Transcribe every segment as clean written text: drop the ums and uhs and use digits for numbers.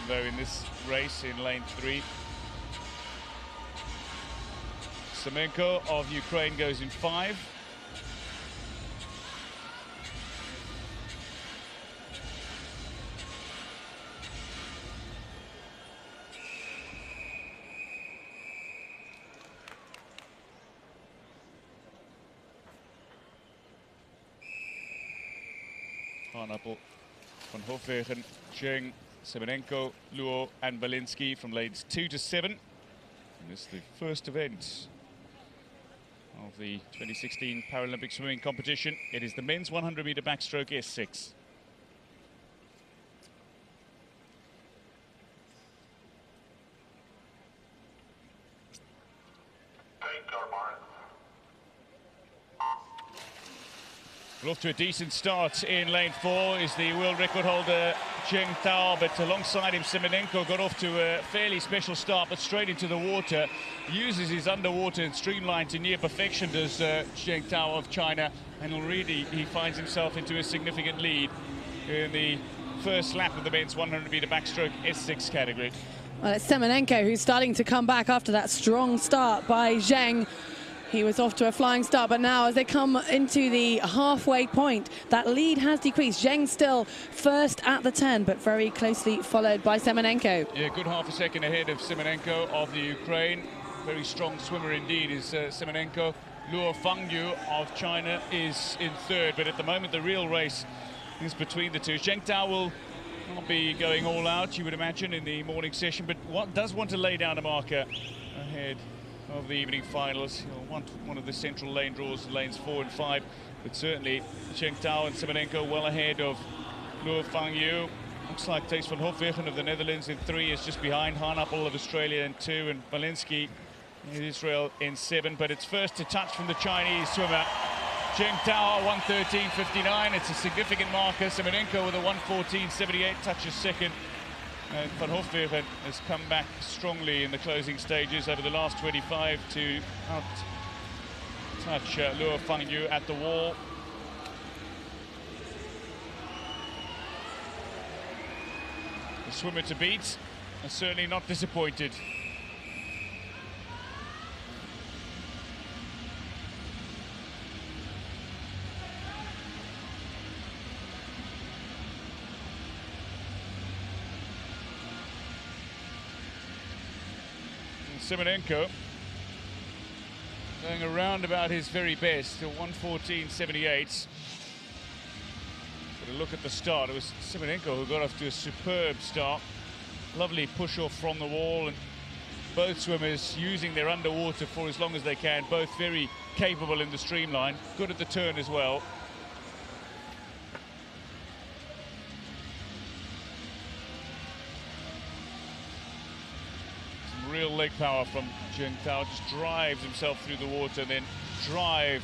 though in this race in lane 3. Semenko of Ukraine goes in 5. Haanappel, Van Hofwegen, Zheng, Semenenko, Luo and Belinsky from lanes 2 to 7. And this is the first event of the 2016 Paralympic swimming competition. It is the men's 100-meter backstroke S6. We're off to a decent start in lane 4 is the world record holder Zheng Tao, but alongside him Semenenko got off to a fairly special start, but straight into the water. Uses his underwater and streamline to near perfection does Zheng Tao of China, and already he finds himself into a significant lead in the first lap of the men's 100-meter backstroke S6 category. Well, it's Semenenko who's starting to come back after that strong start by Zheng. He was off to a flying start, but now as they come into the halfway point, that lead has decreased. Zheng still first at the 10, but very closely followed by Semenenko. Yeah, good half a second ahead of Semenenko of the Ukraine. Very strong swimmer indeed is Semenenko. Luo Fangyu of China is in 3rd, but at the moment the real race is between the two. Zheng Tao will not be going all out, you would imagine, in the morning session, but does want to lay down a marker ahead of the evening finals. He'll want one of the central lane draws, lanes 4 and 5, but certainly Zheng Tao and Semenenko well ahead of Luo Fangyu. Looks like Thijs van Hofwegen of the Netherlands in 3 is just behind Haanappel of Australia in 2, and Belinsky in Israel in 7, but it's first to touch from the Chinese swimmer. Zheng Tao 1:13.59, it's a significant marker. Semenenko with a 1:14.78 touches second. Van Hofwegen has come back strongly in the closing stages over the last 25 to out-touch Luo Fangyu at the wall. The swimmer to beat, and certainly not disappointed. Semenenko going around about his very best, a 1:14.78. But a look at the start, it was Semenenko who got off to a superb start. Lovely push off from the wall, and both swimmers using their underwater for as long as they can, both very capable in the streamline, good at the turn as well. Real leg power from Zheng Tao, just drives himself through the water and then drive.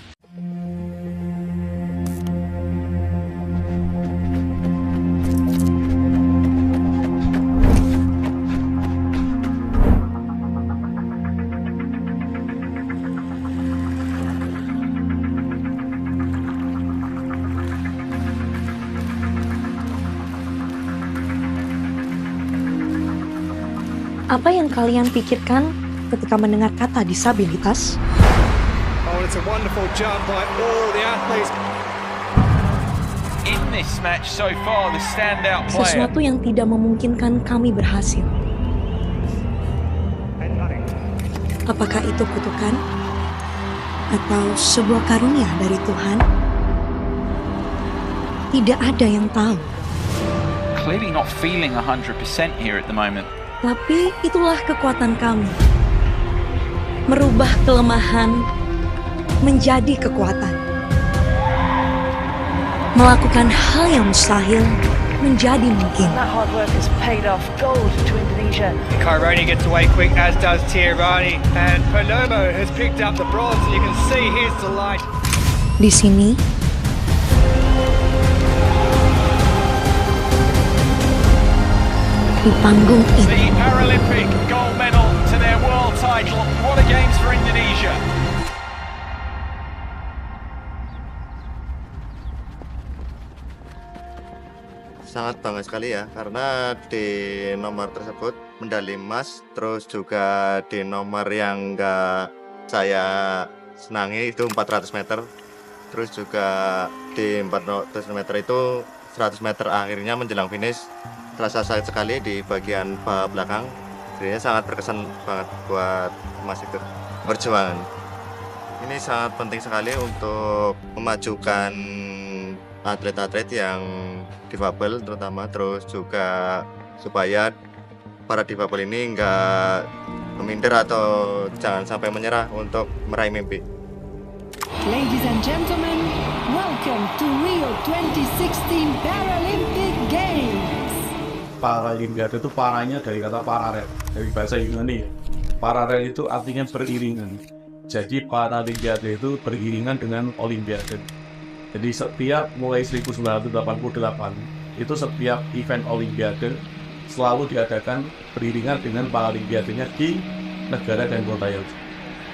Apa yang kalian pikirkan ketika mendengar kata disabilitas? Oh, it's a wonderful jump by all the athletes. In this match so far, the standout player. Sesuatu yang tidak memungkinkan kami berhasil. Apakah itu kutukan? Atau sebuah karunia dari Tuhan? Tidak ada yang tahu. Clearly not feeling 100% here at the moment. Tapi itulah kekuatan kami. Merubah kelemahan menjadi kekuatan. Melakukan hal yang mustahil menjadi mungkin. That hard work has paid off. Gold to Indonesia. Khairani gets away quick, as does Tiarani, and Palomo has picked up the bronze, and you can see his delight. Di sini di panggung ini. The Paralympic gold medal to their world title. What a games for Indonesia. sangat bangga sekali ya, karena di nomor tersebut medali emas, terus juga di nomor yang enggak saya senangi itu 400 meter, terus juga di 400 meter itu 100 meter akhirnya menjelang finish terasa sakit sekali di bagian belakang. Jadinya sangat berkesan banget buat emas itu. Perjuangan ini sangat penting sekali untuk memajukan atlet-atlet yang difabel terutama, terus juga supaya para difabel ini enggak minder atau jangan sampai menyerah untuk meraih mimpi. Ladies and gentlemen, welcome to Rio 2016 Paralympic Games. Paralimpiade itu paranya dari kata paralel, dari bahasa Yunani. Paralel itu artinya beriringan. Jadi Paralimpiade itu beriringan dengan Olimpiade. Jadi setiap mulai 1988 itu setiap event Olimpiade selalu diadakan beriringan dengan Paralimpiadenya di negara dan kota itu.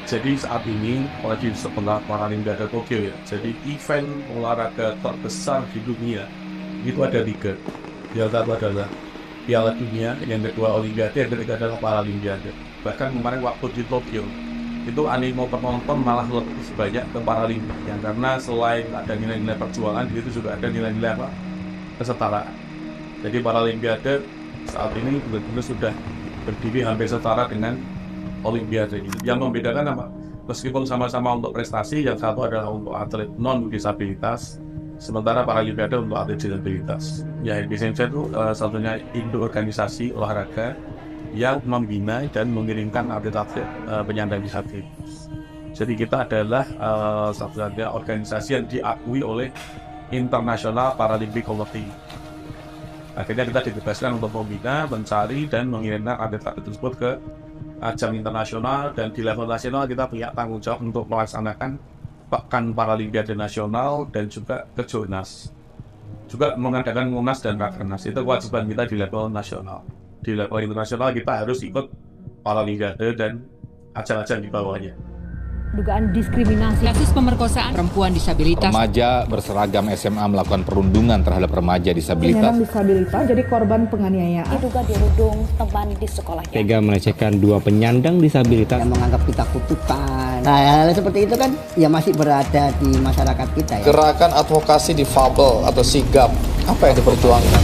Jadi saat ini, apalagi setelah Paralimpiade Tokyo ya, jadi event olahraga terbesar di dunia itu ada 3. Yang satu adalah Piala Dunia, yang kedua Olimpiade, yang ketiga adalah Paralimpiade. Bahkan kemarin waktu di Tokyo itu animo penonton malah lebih banyak ke Paralimpiade, karena selain ada nilai-nilai perjuangan, di situ juga ada nilai-nilai kesetaraan. Jadi Paralimpiade saat ini benar-benar sudah berdiri hampir setara dengan Olimpiade. Yang membedakan apa? Meskipun sama-sama untuk prestasi, yang satu adalah untuk atlet non-disabilitas, sementara Paralimpiade untuk atlet disabilitas. Ya, INBCMC itu satunya induk organisasi olahraga yang membina dan mengirimkan atlet-atlet penyandang disabilitas. Jadi kita adalah satu-satunya organisasi yang diakui oleh International Paralympic Committee. Akhirnya kita dibebaskan untuk membina, mencari, dan mengirimkan atlet-atlet tersebut ke ajang internasional, dan di level nasional kita punya tanggung jawab untuk melaksanakan Pekan Paralimpiade Nasional dan juga Kejurnas. Juga mengadakan Munas dan Rakernas, itu kewajiban kita di level nasional. Di level internasional kita harus ikut Paralimpiade dan ajang-ajang di bawahnya. Dugaan diskriminasi, kasus pemerkosaan perempuan disabilitas. Remaja berseragam SMA melakukan perundungan terhadap remaja disabilitas. Penyandang disabilitas jadi korban penganiayaan. Diduga dirudung teman di sekolahnya. Tega melecehkan 2 penyandang disabilitas. Yang menganggap kita kutukan. Nah, hal-hal seperti itu kan ya masih berada di masyarakat kita ya. Gerakan advokasi difabel atau SIGAP, apa yang diperjuangkan?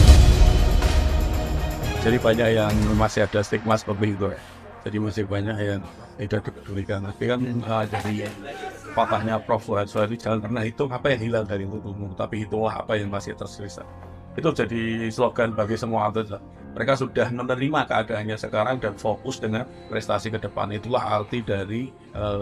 Jadi banyak yang masih ada stigma seperti itu ya. Jadi masih banyak yang tidak dipedulikan. Tapi kan dari patahnya Prof. Suhadi, jangan pernah hitung apa yang hilang dari tubuhmu, tapi hitunglah apa yang masih tersisa. Itu jadi slogan bagi semua atlet. Mereka sudah menerima keadaannya sekarang dan fokus dengan prestasi ke depan. Itulah arti dari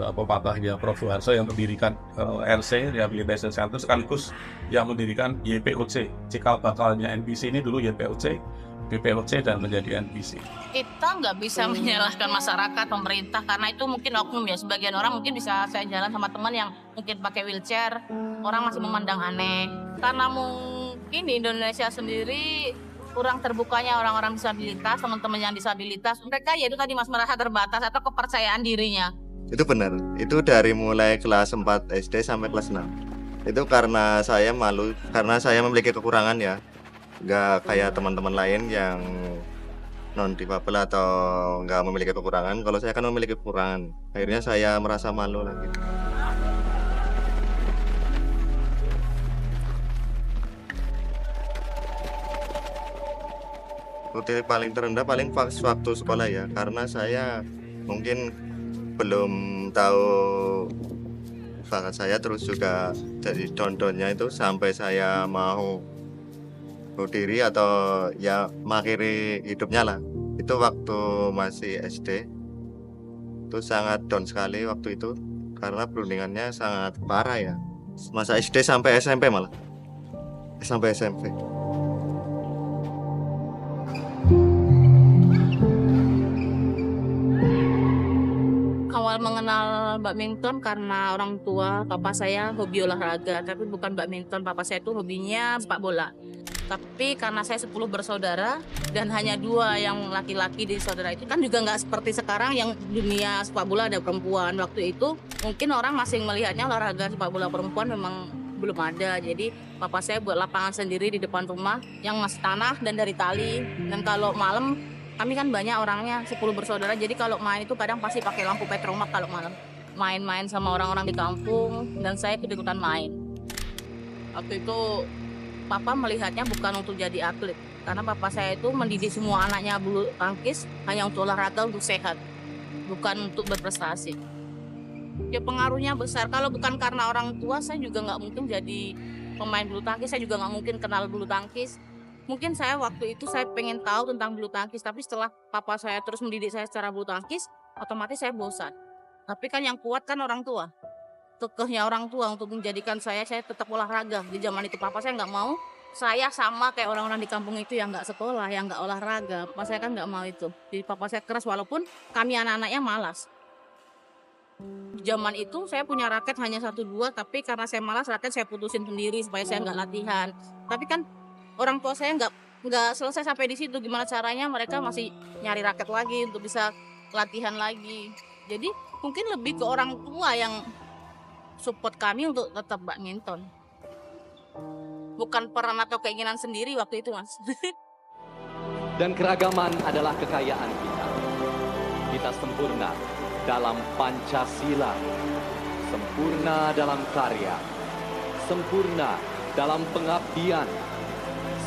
patahnya Prof. Suharto yang mendirikan RC, Rehabilitation Center, sekaligus yang mendirikan YPOC. Cikal bakalnya NPC ini dulu YPOC, BPOC, dan menjadi NPC. Kita nggak bisa menyalahkan masyarakat, pemerintah, karena itu mungkin oknum ya. Sebagian orang mungkin bisa saya jalan sama teman yang mungkin pakai wheelchair, orang masih memandang aneh. Karena mungkin di Indonesia sendiri kurang terbukanya orang-orang disabilitas, teman-teman yang disabilitas. Mereka ya itu tadi Mas, merasa terbatas atau kepercayaan dirinya. Itu benar, itu dari mulai kelas 4 SD sampai kelas 6. Itu karena saya malu, karena saya memiliki kekurangan ya. Nggak kayak teman-teman lain yang non-difabel atau nggak memiliki kekurangan. Kalau saya kan memiliki kekurangan, akhirnya saya merasa malu lagi. Rute paling terendah paling waktu sekolah ya, karena saya mungkin belum tahu bakat saya, terus juga jadi down-downnya itu sampai saya mau bunuh diri atau ya mengakhiri hidupnya lah. Itu waktu masih SD, itu sangat down sekali waktu itu karena perundingannya sangat parah ya. Masa SD sampai SMP malah, sampai SMP. Awal mengenal badminton karena orang tua, papa saya hobi olahraga, tapi bukan badminton. Papa saya itu hobinya sepak bola. Tapi karena saya 10 bersaudara dan hanya 2 yang laki-laki di saudara itu, kan juga nggak seperti sekarang yang dunia sepak bola ada perempuan. Waktu itu mungkin orang masih melihatnya olahraga sepak bola perempuan memang belum ada. Jadi papa saya buat lapangan sendiri di depan rumah yang masih tanah dan dari tali. Dan kalau malam kami kan banyak orangnya 10 bersaudara. Jadi kalau main itu kadang pasti pakai lampu petromak kalau malam. Main-main sama orang-orang di kampung dan saya ikut-ikutan main. Waktu itu papa melihatnya bukan untuk jadi atlet. Karena papa saya itu mendidik semua anaknya bulu tangkis hanya untuk olahraga, untuk sehat. Bukan untuk berprestasi. Ya pengaruhnya besar. Kalau bukan karena orang tua, saya juga nggak mungkin jadi pemain bulu tangkis. Saya juga nggak mungkin kenal bulu tangkis. Mungkin saya waktu itu saya pengen tahu tentang bulu tangkis. Tapi setelah papa saya terus mendidik saya secara bulu tangkis, otomatis saya bosan. Tapi kan yang kuat kan orang tua. Kekehnya orang tua untuk menjadikan saya tetap olahraga. Di zaman itu papa saya nggak mau. Saya sama kayak orang-orang di kampung itu yang nggak sekolah, yang nggak olahraga. Papa saya kan nggak mau itu. Jadi papa saya keras walaupun kami anak-anaknya malas. Zaman itu saya punya raket hanya 1-2, tapi karena saya malas raket saya putusin sendiri supaya saya nggak latihan. Tapi kan orang tua saya nggak selesai sampai di situ. Gimana caranya mereka masih nyari raket lagi untuk bisa latihan lagi. Jadi mungkin lebih ke orang tua yang support kami untuk tetap badminton. Bukan peran atau keinginan sendiri waktu itu, Mas. Dan keragaman adalah kekayaan kita. Kita sempurna dalam Pancasila, sempurna dalam karya, sempurna dalam pengabdian,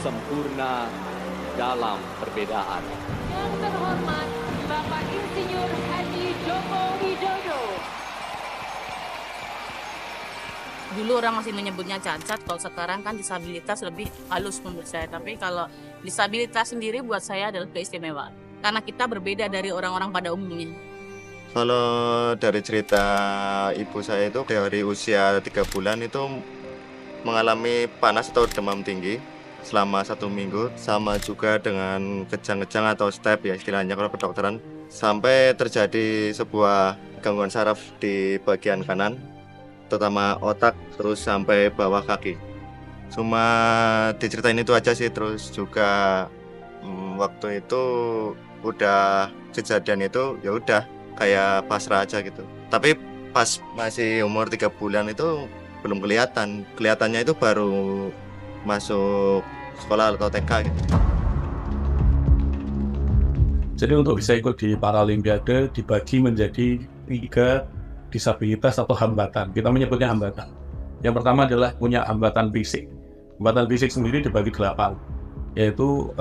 sempurna dalam perbedaan. Yang terhormat Bapak Insinyur Haji Joko Widodo. Dulu orang masih menyebutnya cacat, kalau sekarang kan disabilitas lebih halus menurut saya. Tapi kalau disabilitas sendiri buat saya adalah keistimewaan. Karena kita berbeda dari orang-orang pada umumnya. Kalau dari cerita ibu saya itu dari usia 3 bulan itu mengalami panas atau demam tinggi selama 1 minggu, sama juga dengan kejang-kejang atau step ya istilahnya kalau kedokteran, sampai terjadi sebuah gangguan saraf di bagian kanan, terutama otak, terus sampai bawah kaki. Cuma diceritain itu aja sih. Terus juga waktu itu udah kejadian itu ya udah kayak pasrah aja gitu. Tapi pas masih umur 3 bulan itu belum kelihatan. Kelihatannya itu baru masuk sekolah atau TK gitu. Jadi untuk bisa ikut di Paralimpiade dibagi menjadi 3 disabilitas atau hambatan. Kita menyebutnya hambatan. Yang pertama adalah punya hambatan fisik. Hambatan fisik sendiri dibagi 8. Yaitu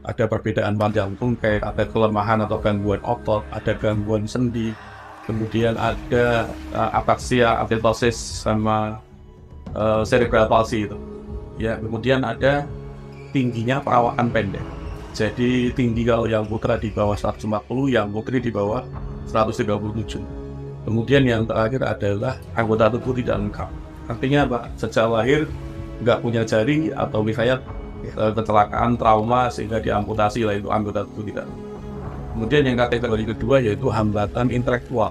ada perbedaan jantung, kayak ada kelemahan atau gangguan otot, ada gangguan sendi, kemudian ada ataxia, atetosis, sama cerebral palsy itu. Ya, kemudian ada tingginya perawakan pendek. Jadi tinggi kalau yang putra di bawah 140, yang putri di bawah 137. Kemudian yang terakhir adalah anggota tubuh tidak lengkap. Artinya apa? Sejak lahir nggak punya jari atau misalnya kecelakaan, trauma sehingga diamputasi lah itu anggota tubuh tidak. Kemudian yang kategori kedua yaitu hambatan intelektual.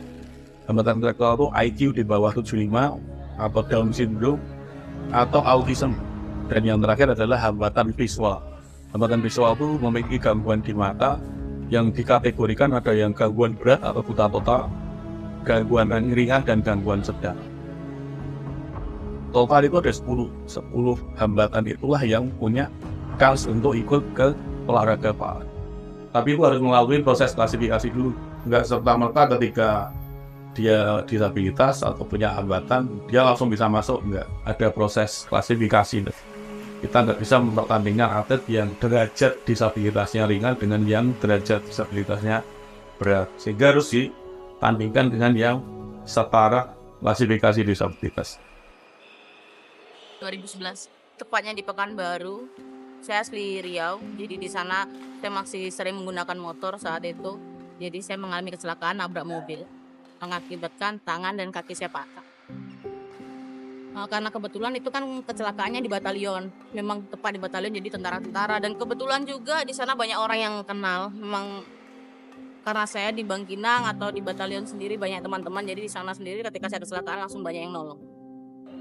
Hambatan intelektual itu IQ di bawah 75 atau Down syndrome atau autism. Dan yang terakhir adalah hambatan visual. Hambatan visual itu memiliki gangguan di mata yang dikategorikan ada yang gangguan berat atau buta total, gangguan ringan, dan gangguan sedang. Total itu ada 10 hambatan itulah yang punya kans untuk ikut ke olahraga PAL. Tapi itu harus melalui proses klasifikasi dulu. Nggak serta-merta ketika dia disabilitas atau punya hambatan, dia langsung bisa masuk. Nggak, ada proses klasifikasi. Kita nggak bisa mempertandingkan atlet yang derajat disabilitasnya ringan dengan yang derajat disabilitasnya berat. Sehingga harus ditandingkan dengan yang setara klasifikasi disabilitas. 2011, tepatnya di Pekanbaru. Saya asli Riau, jadi di sana saya masih sering menggunakan motor saat itu. Jadi saya mengalami kecelakaan nabrak mobil, mengakibatkan tangan dan kaki saya patah. Karena kebetulan itu kan kecelakaannya di batalion, memang tepat di batalion, jadi tentara-tentara. Dan kebetulan juga di sana banyak orang yang kenal. Memang karena saya di Bangkinang atau di batalion sendiri banyak teman-teman, jadi di sana sendiri ketika saya kecelakaan langsung banyak yang nolong.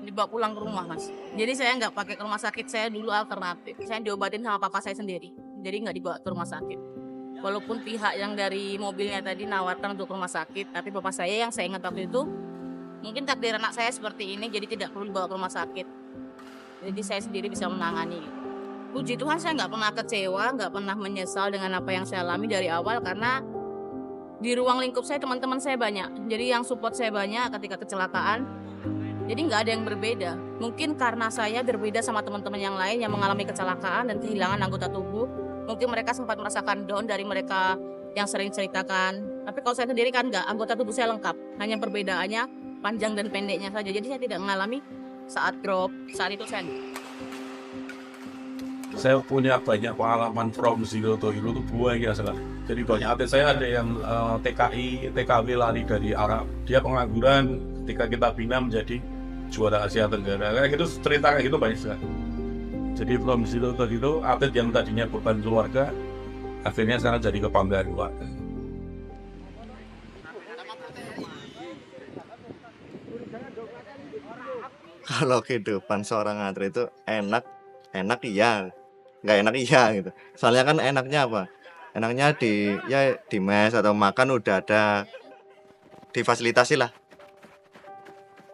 Dibawa pulang ke rumah, Mas. Jadi saya nggak pakai ke rumah sakit, saya dulu alternatif. Saya diobatin sama papa saya sendiri, jadi nggak dibawa ke rumah sakit. Walaupun pihak yang dari mobilnya tadi nawarkan untuk ke rumah sakit, tapi papa saya yang saya ingat waktu itu, mungkin takdir anak saya seperti ini, jadi tidak perlu dibawa ke rumah sakit. Jadi saya sendiri bisa menangani. Puji Tuhan saya nggak pernah kecewa, nggak pernah menyesal dengan apa yang saya alami dari awal karena di ruang lingkup saya teman-teman saya banyak. Jadi yang support saya banyak ketika kecelakaan. Jadi nggak ada yang berbeda. Mungkin karena saya berbeda sama teman-teman yang lain yang mengalami kecelakaan dan kehilangan anggota tubuh. Mungkin mereka sempat merasakan down dari mereka yang sering ceritakan. Tapi kalau saya sendiri kan nggak, anggota tubuh saya lengkap. Hanya perbedaannya panjang dan pendeknya saja. Jadi saya tidak mengalami saat drop, saat itu saya punya banyak pengalaman from zero to hero itu banyak sekali. Jadi banyak atlet saya ada yang TKI, TKW lari dari Arab. Dia pengangguran, ketika kita bina menjadi juara Asia Tenggara. Kayak gitu cerita kayak gitu banyak sekali. Jadi from zero to hero, atlet yang tadinya beban keluarga, akhirnya sekarang jadi kebanggaan keluarga. Kalau kehidupan seorang atlet itu enak iya, nggak enak iya gitu. Soalnya kan enaknya apa? Enaknya di mes atau makan udah ada, difasilitasi lah.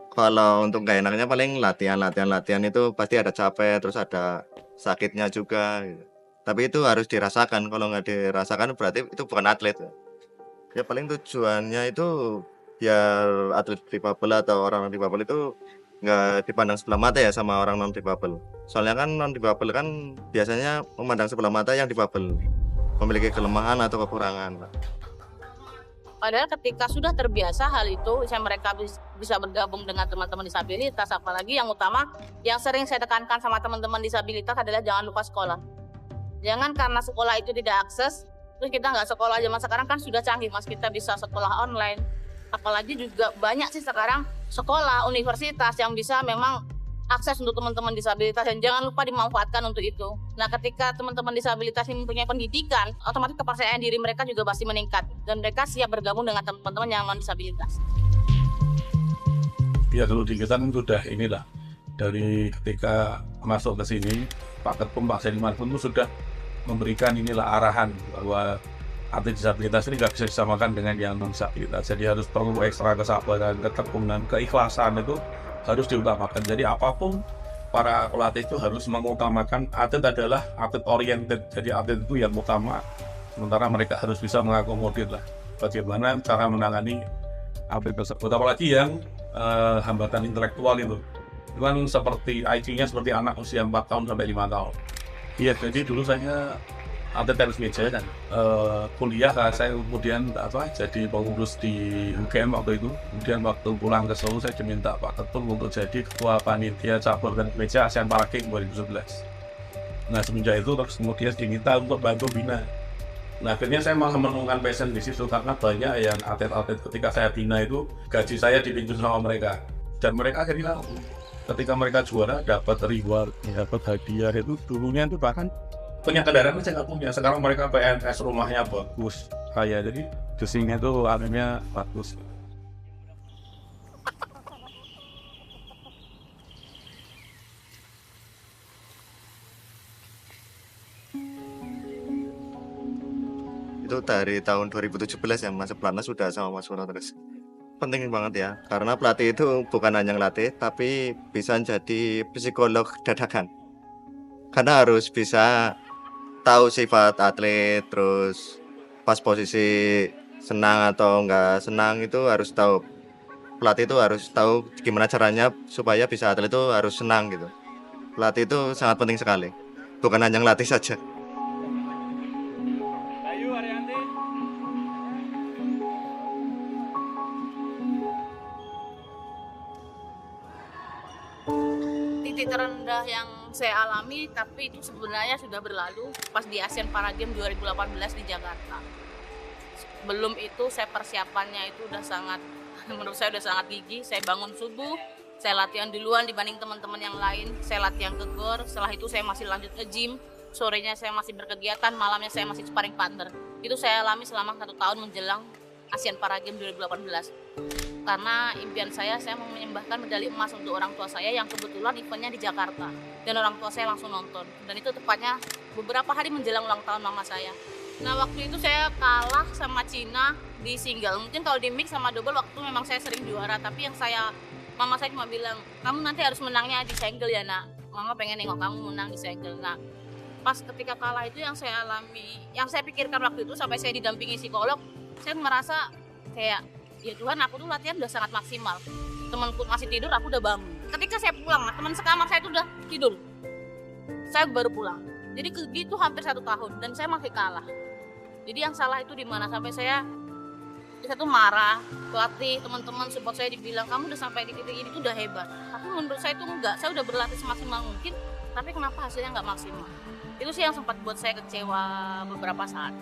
Kalau untuk nggak enaknya paling latihan itu pasti ada capek, terus ada sakitnya juga gitu. Tapi itu harus dirasakan. Kalau nggak dirasakan berarti itu bukan atlet. Ya paling tujuannya itu biar atlet difabel atau orang difabel itu nggak dipandang sebelah mata ya sama orang non difabel. Soalnya kan non difabel kan biasanya memandang sebelah mata yang difabel, memiliki kelemahan atau kekurangan. Padahal ketika sudah terbiasa hal itu, mereka bisa bergabung dengan teman-teman disabilitas. Apalagi yang utama, yang sering saya tekankan sama teman-teman disabilitas adalah jangan lupa sekolah. Jangan karena sekolah itu tidak akses, terus kita nggak sekolah. Zaman sekarang kan sudah canggih mas, kita bisa sekolah online. Apalagi juga banyak sih sekarang sekolah, universitas yang bisa memang akses untuk teman-teman disabilitas dan jangan lupa dimanfaatkan untuk itu. Nah ketika teman-teman disabilitas ini mempunyai pendidikan, otomatis kepercayaan diri mereka juga pasti meningkat dan mereka siap bergabung dengan teman-teman yang non disabilitas. Ya kalau di kita kan sudah inilah, dari ketika masuk ke sini Pak Ketum, Pak Seniman pun itu sudah memberikan inilah arahan bahwa atlet disabilitas ini nggak bisa disamakan dengan yang non disabilitas. Jadi harus perlu ekstra kesabaran, ketekunan, keikhlasan itu harus diutamakan. Jadi apapun para pelatih itu harus mengutamakan atlet adalah atlet oriented. Jadi atlet itu yang utama. Sementara mereka harus bisa mengakomodir lah bagaimana cara menangani atlet tersebut. Apalagi yang hambatan intelektual itu kan seperti IQ-nya seperti anak usia 4 tahun sampai 5 tahun. Iya, jadi dulu saya atlet tenis meja kan, kuliah saya kemudian jadi pengurus di UGM waktu itu. Kemudian waktu pulang ke Solo saya diminta Pak Ketum untuk jadi ketua panitia cabur tenis meja ASEAN Para Games 2011. Nah semenjak itu terus kemudian diminta untuk bantu bina. Nah akhirnya saya malah menemukan passion di situ karena banyak yang atlet-atlet ketika saya bina itu gaji saya dipinjam sama mereka dan mereka akhirnya ketika mereka juara dapat reward, dapat hadiah. Itu dulunya itu bahkan punya kendaraan saya nggak punya, sekarang mereka PNS, rumahnya bagus kaya, jadi desingnya itu akhirnya bagus. Itu dari tahun 2017 ya masuk pelatnas sudah sama Mas Wono terus. Penting banget ya, karena pelatih itu bukan hanya ngelatih tapi bisa jadi psikolog dadakan. Karena harus bisa tahu sifat atlet, terus pas posisi senang atau enggak senang itu harus tahu. Pelatih itu harus tahu gimana caranya supaya bisa atlet itu harus senang gitu. Pelatih itu sangat penting sekali, bukan hanya ngelatih saja. Titik terendah yang saya alami, tapi itu sebenarnya sudah berlalu pas di ASEAN Para Games 2018 di Jakarta. Belum itu saya persiapannya itu udah sangat, menurut saya udah sangat gigih. Saya bangun subuh, saya latihan duluan dibanding teman-teman yang lain. Saya latihan ke GOR, setelah itu saya masih lanjut ke gym. Sorenya saya masih berkegiatan, malamnya saya masih sparring partner. Itu saya alami selama 1 tahun menjelang ASEAN Para Games 2018. Karena impian saya mau menyembahkan medali emas untuk orang tua saya yang kebetulan eventnya di Jakarta. Dan orang tua saya langsung nonton. Dan itu tepatnya beberapa hari menjelang ulang tahun mama saya. Nah waktu itu saya kalah sama Cina di single. Mungkin kalau di mix sama double waktu memang saya sering juara. Tapi yang mama saya cuma bilang, kamu nanti harus menangnya di single ya nak. mama pengen nengok kamu menang di segel. Nah, pas ketika kalah itu yang saya alami, yang saya pikirkan waktu itu sampai saya didampingi psikolog, saya merasa kayak, ya Tuhan, aku tuh latihan udah sangat maksimal. Temanku masih tidur, aku udah bangun. Ketika saya pulang, teman sekamar saya itu udah tidur. Saya baru pulang. Jadi gitu hampir 1 tahun dan saya masih kalah. Jadi yang salah itu di mana? Sampai saya tuh marah, pelatih, teman-teman support saya dibilang kamu udah sampai di titik ini tuh udah hebat. Tapi menurut saya itu enggak. Saya udah berlatih semaksimal mungkin, tapi kenapa hasilnya nggak maksimal? Itu sih yang sempat buat saya kecewa beberapa saat.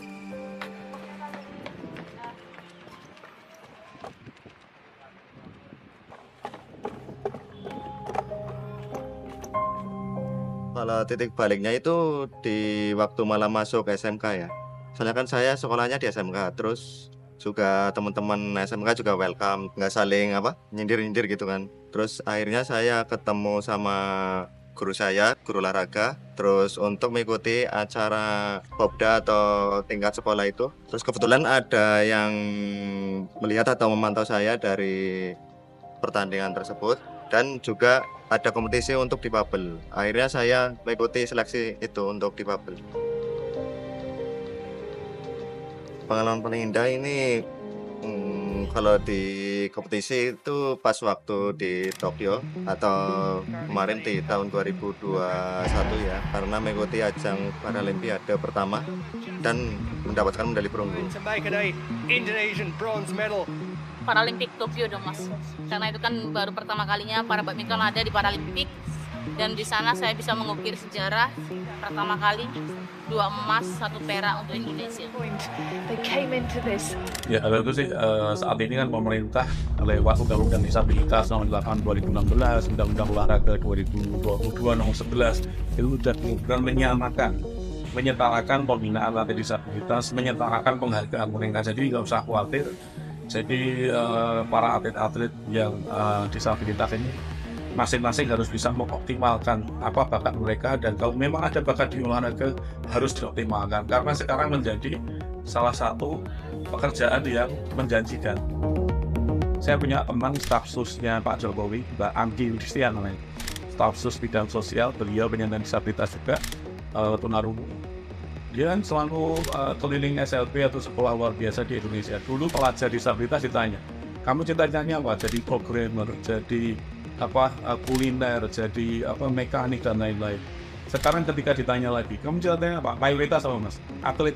Kalau titik baliknya itu di waktu malam masuk SMK ya. Soalnya kan saya sekolahnya di SMK, terus juga teman-teman SMK juga welcome, nggak saling nyindir-nyindir gitu kan. Terus akhirnya saya ketemu sama guru saya, guru olahraga, terus untuk mengikuti acara Popda atau tingkat sekolah itu. Terus kebetulan ada yang melihat atau memantau saya dari pertandingan tersebut, dan juga ada kompetisi untuk difabel. Akhirnya saya mengikuti seleksi itu untuk difabel. Pengalaman paling indah ini kalau di kompetisi itu pas waktu di Tokyo atau kemarin di tahun 2021 ya, karena mengikuti ajang Paralimpiade pertama dan mendapatkan medali perunggu. Indonesian bronze medal. Paralimpik Tokyo dong Mas, karena itu kan baru pertama kalinya para badminton ada di Paralimpik, dan di sana saya bisa mengukir sejarah pertama kali 2 emas 1 perak untuk Indonesia. Ya, itu sih saat ini kan pemerintah lewat Undang-Undang Disabilitas Nomor 8 2016, Undang-Undang Olahraga 2022 Nomor 11 itu sudah kemudian menyetarakan pembinaan atlet disabilitas, menyetarakan penghargaan mereka. Jadi nggak usah khawatir. Jadi para atlet-atlet yang disabilitas ini masing-masing harus bisa mengoptimalkan apa bakat mereka, dan kalau memang ada bakat di olahraga harus dioptimalkan, karena sekarang menjadi salah satu pekerjaan yang menjanjikan. Saya punya teman staf susnya Pak Jokowi, Mbak Anggi Yudistian namanya, staf sus bidang sosial, beliau penyandang disabilitas juga, tunarungu. Dia kan selalu keliling SLB atau sekolah luar biasa di Indonesia. Dulu pelajar disabilitas ditanya, kamu cita-citanya apa? Jadi programmer, jadi kuliner, jadi mekanik dan lain-lain. Sekarang ketika ditanya lagi, kamu cita-citanya apa? Mayoritas apa Mas? Atlet.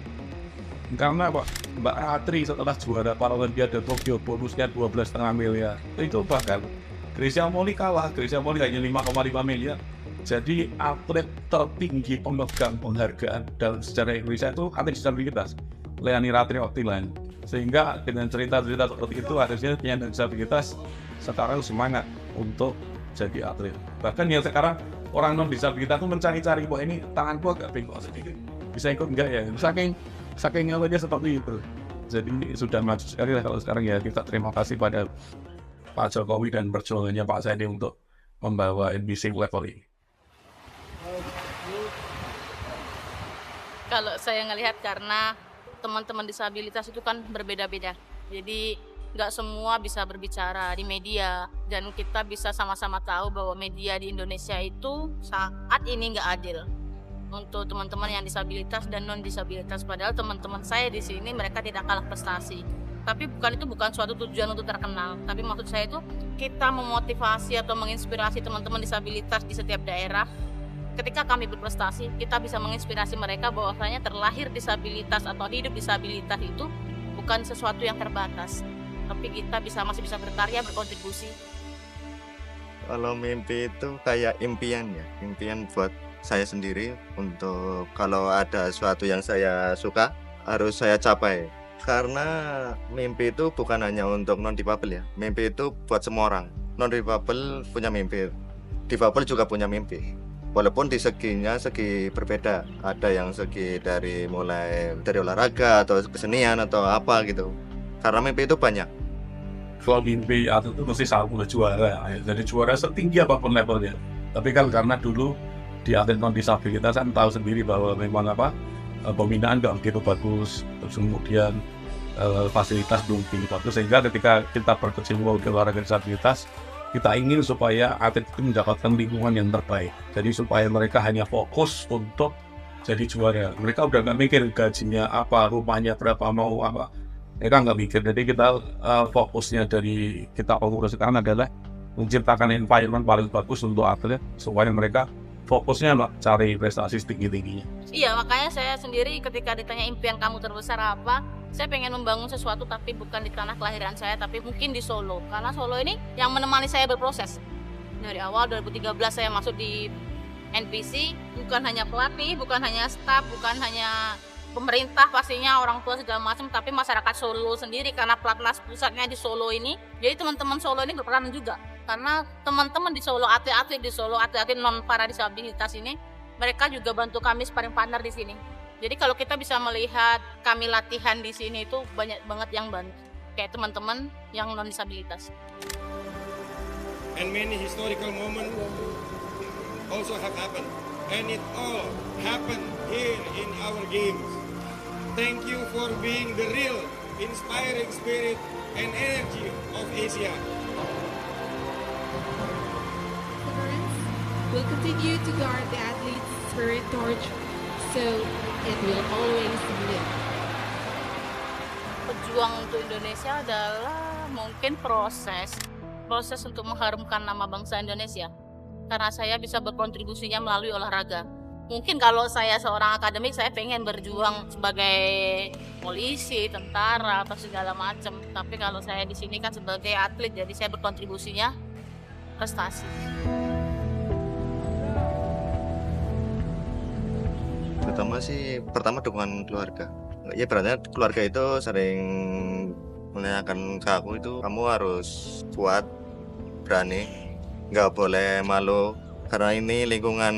Karena Mbak Atri setelah juara Paralimpiade Tokyo bonusnya 12,5 miliar. Itu bahkan Grecia Poli kalah, Grecia Poli hanya 5,5 miliar. Jadi atlet tertinggi pemegang penghargaan dalam sejarah Indonesia itu atlet disabilitas, Leani Ratri Oktilan. Sehingga dengan cerita-cerita seperti itu harusnya penyandang disabilitas sekarang semangat untuk jadi atlet. Bahkan ya sekarang orang non disabilitas itu mencari-cari, wah ini tanganku agak bengkok sedikit, bisa ikut enggak ya? Saking awalnya seperti itu. Jadi sudah maju sekali lah kalau sekarang ya. Kita terima kasih pada Pak Jokowi dan perjuangannya Pak Sandi untuk membawa NBC level ini. Kalau saya ngelihat, karena teman-teman disabilitas itu kan berbeda-beda, jadi nggak semua bisa berbicara di media, dan kita bisa sama-sama tahu bahwa media di Indonesia itu saat ini nggak adil untuk teman-teman yang disabilitas dan non disabilitas. Padahal teman-teman saya di sini mereka tidak kalah prestasi, tapi itu bukan suatu tujuan untuk terkenal. Tapi maksud saya itu kita memotivasi atau menginspirasi teman-teman disabilitas di setiap daerah. Ketika kami berprestasi, kita bisa menginspirasi mereka bahwasanya terlahir disabilitas atau hidup disabilitas itu bukan sesuatu yang terbatas, tapi kita masih bisa berkarya, berkontribusi. Kalau mimpi itu kayak impian ya, impian buat saya sendiri, untuk kalau ada sesuatu yang saya suka harus saya capai. Karena mimpi itu bukan hanya untuk non-difabel ya, mimpi itu buat semua orang. Non-difabel punya mimpi, difabel juga punya mimpi. Walaupun di segi berbeda, ada yang segi mulai dari olahraga atau kesenian atau apa gitu. Karena mimpi itu banyak. Soal mimpi atlet itu mesti selalu juara. Jadi juara setinggi apapun levelnya. Tapi kan karena dulu di atlet non disabilitas kan tahu sendiri bahwa memang pembinaan nggak begitu bagus, terus kemudian fasilitas belum tinggi bagus, sehingga ketika kita berkecimpung di olahraga disabilitas kita ingin supaya atlet itu mendapatkan lingkungan yang terbaik. Jadi supaya mereka hanya fokus untuk jadi juara. Mereka udah nggak mikir gajinya apa, rumahnya berapa, mau apa. Mereka nggak mikir. Jadi kita fokusnya dari kita pengurus sekarang adalah menciptakan environment paling bagus untuk atlet supaya mereka fokusnya cari prestasi setinggi-tingginya. Iya, makanya saya sendiri ketika ditanya impian kamu terbesar apa, saya pengen membangun sesuatu tapi bukan di tanah kelahiran saya, tapi mungkin di Solo. Karena Solo ini yang menemani saya berproses. Dari awal 2013 saya masuk di NPC, bukan hanya pelatih, bukan hanya staf, bukan hanya pemerintah pastinya, orang tua segala macam, tapi masyarakat Solo sendiri karena pelatnas pusatnya di Solo ini. Jadi teman-teman Solo ini berperan juga. Karena teman-teman di Solo, atlet-atlet di Solo, atlet-atlet non para disabilitas ini, mereka juga bantu kami sparring partner di sini. Jadi kalau kita bisa melihat kami latihan di sini itu banyak banget yang bantu, kayak teman-teman yang non disabilitas. And many historical moments also have happened, and it all happened here in our games. Thank you for being the real inspiring spirit and energy of Asia. We'll continue to guard the athlete's spirit torch so it will always live. Pejuang untuk Indonesia adalah mungkin proses untuk mengharumkan nama bangsa Indonesia. Karena saya bisa berkontribusinya melalui olahraga. Mungkin kalau saya seorang akademik, saya pengen berjuang sebagai polisi, tentara, atau segala macam. Tapi kalau saya di sini kan sebagai atlet, jadi saya berkontribusinya prestasi. Pertama dukungan keluarga. Ya berarti keluarga itu sering menanyakan ke aku itu, kamu harus kuat, berani, nggak boleh malu, karena ini lingkungan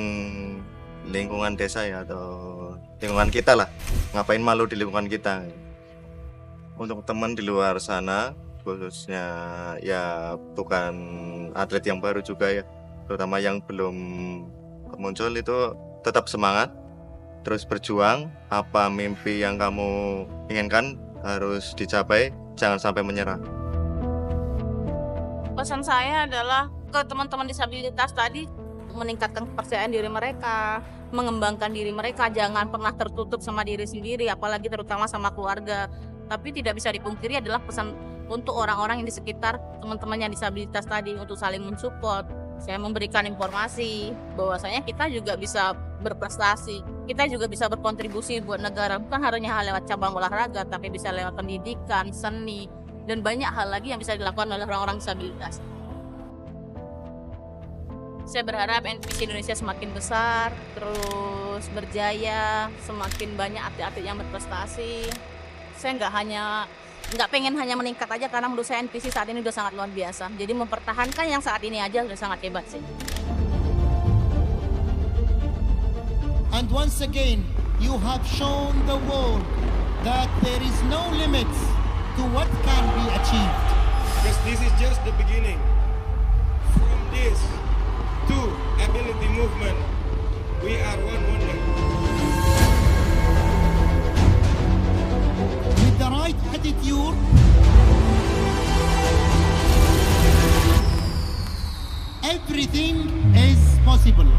desa ya, atau lingkungan kita lah, ngapain malu di lingkungan kita. Untuk teman di luar sana, khususnya ya bukan atlet yang baru juga ya, terutama yang belum muncul, itu tetap semangat, terus berjuang. Apa mimpi yang kamu inginkan harus dicapai, jangan sampai menyerah. Pesan saya adalah ke teman-teman disabilitas tadi, meningkatkan kepercayaan diri mereka, mengembangkan diri mereka, jangan pernah tertutup sama diri sendiri, apalagi terutama sama keluarga. Tapi tidak bisa dipungkiri adalah pesan untuk orang-orang yang di sekitar teman-teman yang disabilitas tadi, untuk saling mensupport. Saya memberikan informasi bahwasanya kita juga bisa berprestasi, kita juga bisa berkontribusi buat negara, bukan hanya lewat cabang olahraga, tapi bisa lewat pendidikan, seni, dan banyak hal lagi yang bisa dilakukan oleh orang-orang disabilitas. Saya berharap NPC Indonesia semakin besar, terus berjaya, semakin banyak atlet-atlet yang berprestasi. Saya nggak pengen hanya meningkat aja, karena menurut saya NPC saat ini udah sangat luar biasa. Jadi mempertahankan yang saat ini aja udah sangat hebat sih. And once again, you have shown the world that there is no limits to what can be achieved. Because this is just the beginning. From this to ability movement, we are one wonder. With the right attitude, everything is possible.